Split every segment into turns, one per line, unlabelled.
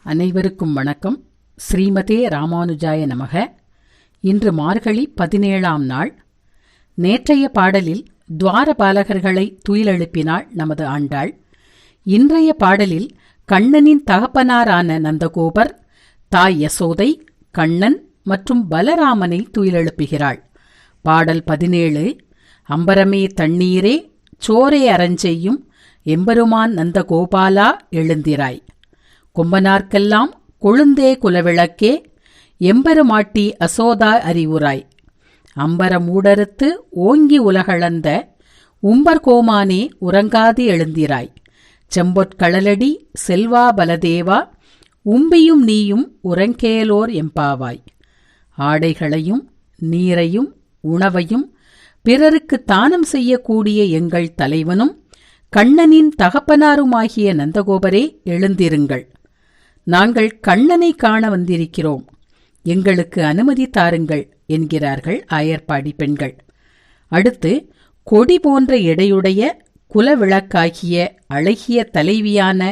அனைவருக்கும் வணக்கம். ஸ்ரீமதே ராமானுஜாய நமக. இன்று மார்கழி 17ஆம் நாள். நேற்றைய பாடலில் துவாரபாலகர்களை துயிலெழுப்பினாள் நமது ஆண்டாள். இன்றைய பாடலில் கண்ணனின் தகப்பனாரான நந்தகோபர், தாய் யசோதை, கண்ணன் மற்றும் பலராமனை துயிலெழுப்புகிறாள். பாடல் 17. அம்பரமே தண்ணீரே சோரே அரஞ்செய்யும் எம்பெருமான் நந்தகோபாலா எழுந்திராய். கொம்பனார்க்கெல்லாம் கொழுந்தே குலவிளக்கே எம்பெருமாட்டி அசோதா அறிவுராய். அம்பர மூடறுத்து ஓங்கி உலகளந்த உம்பர்கோமானே உறங்காது எழுந்திராய். செம்பொற்களலடி செல்வா பலதேவா உம்பியும் நீயும் உறங்கேலோர் எம்பாவாய். ஆடைகளையும் நீரையும் உணவையும் பிறருக்கு தானம் செய்யக்கூடிய எங்கள் தலைவனும் கண்ணனின் தகப்பனாருமாகிய நந்தகோபரே எழுந்திருங்கள். நாங்கள் கண்ணனை காண வந்திருக்கிறோம், எங்களுக்கு அனுமதி தாருங்கள் என்கிறார்கள் ஆயர்பாடி பெண்கள். அடுத்து, கொடி போன்ற எடையுடைய குலவிளக்காகிய அழகிய தலைவியான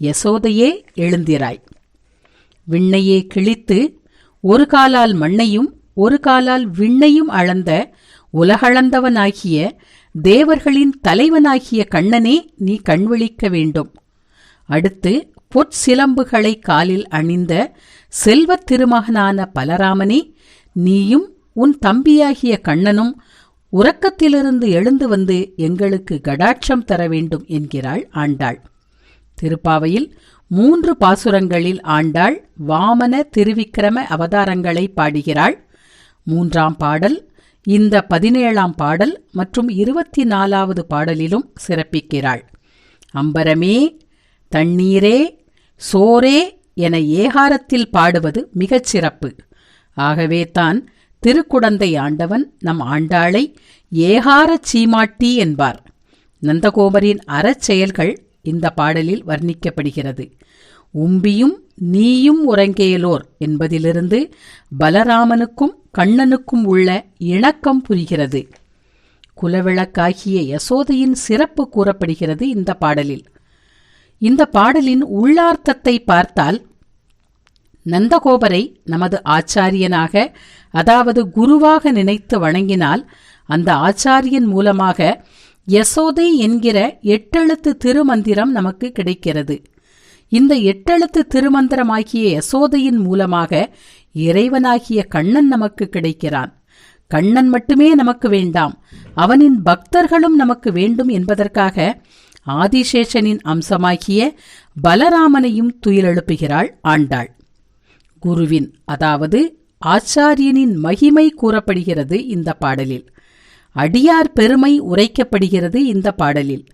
யசோதையே எழுந்திராய். விண்ணையே கிழித்து ஒரு காலால் மண்ணையும் ஒரு காலால் விண்ணையும் அளந்த உலகளந்தவனாகிய தேவர்களின் தலைவனாகிய கண்ணனே நீ கண்விழிக்க வேண்டும். அடுத்து, பொற்சிலம்புகளை காலில் அணிந்த செல்வத் திருமகனான பலராமனே, நீயும் உன் தம்பியாகிய கண்ணனும் உறக்கத்திலிருந்து எழுந்து வந்து எங்களுக்கு கடாட்சம் தர வேண்டும் என்கிறாள் ஆண்டாள். திருப்பாவையில் 3 பாசுரங்களில் ஆண்டாள் வாமன திருவிக்கிரம அவதாரங்களை பாடுகிறாள். 3ஆம் பாடல் இந்த 17ஆம் பாடல் மற்றும் 24வது பாடலிலும் சிறப்பிக்கிறாள். அம்பரமே தண்ணீரே சோரே என ஏகாரத்தில் பாடுவது மிகச் சிறப்பு. ஆகவே தான் திருக்குடந்தை ஆண்டவன் நம் ஆண்டாளை ஏகாரச் சீமாட்டி என்பார். நந்தகோபரின் அறச்செயல்கள் இந்த பாடலில் வர்ணிக்கப்படுகிறது. உம்பியும் நீயும் உறங்கேலோர் என்பதிலிருந்து பலராமனுக்கும் கண்ணனுக்கும் உள்ள இணக்கம் புரிகிறது. குலவிளக்காகிய யசோதையின் சிறப்பு கூறப்படுகிறது இந்த பாடலில். இந்த பாடலின் உள்ளார்த்தத்தை பார்த்தால், நந்தகோபரை நமது ஆச்சாரியனாக, அதாவது குருவாக நினைத்து வணங்கினால் அந்த ஆச்சாரியன் மூலமாக யசோதை என்கிற 8 எழுத்து திருமந்திரம் நமக்கு கிடைக்கிறது. இந்த 8 எழுத்து திருமந்திரமாகிய யசோதையின் மூலமாக இறைவனாகிய கண்ணன் நமக்கு கிடைக்கிறான். கண்ணன் மட்டுமே நமக்கு வேண்டாம், அவனின் பக்தர்களும் நமக்கு வேண்டும் என்பதற்காக ஆதிசேஷனின் அம்சமாகிய பலராமனையும் துயிலெழுப்புகிறாள் ஆண்டாள். குருவின், அதாவது ஆச்சாரியனின் மகிமை கூறப்படுகிறது இந்த பாடலில். அடியார் பெருமை உரைக்கப்படுகிறது இந்த பாடலில்.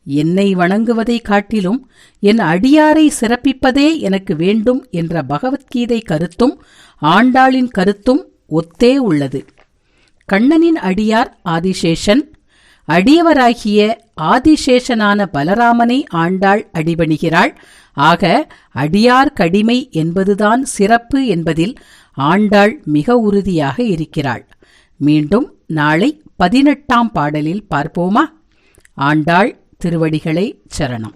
என்னை வணங்குவதை காட்டிலும் என் அடியாரை சிறப்பிப்பதே எனக்கு வேண்டும் என்ற பகவத்கீதை கருத்தும் ஆண்டாளின் கருத்தும் ஒத்தே உள்ளது. கண்ணனின் அடியார் ஆதிசேஷன், அடியவராகிய ஆதிசேஷனான பலராமனை ஆண்டாள் அடிபணிகிறாள். ஆக அடியார் கடிமை என்பதுதான் சிறப்பு என்பதில் ஆண்டாள் மிக உறுதியாக இருக்கிறாள். மீண்டும் நாளை 18ஆம் பாடலில் பார்ப்போமா? ஆண்டாள் திருவடிகளே சரணம்.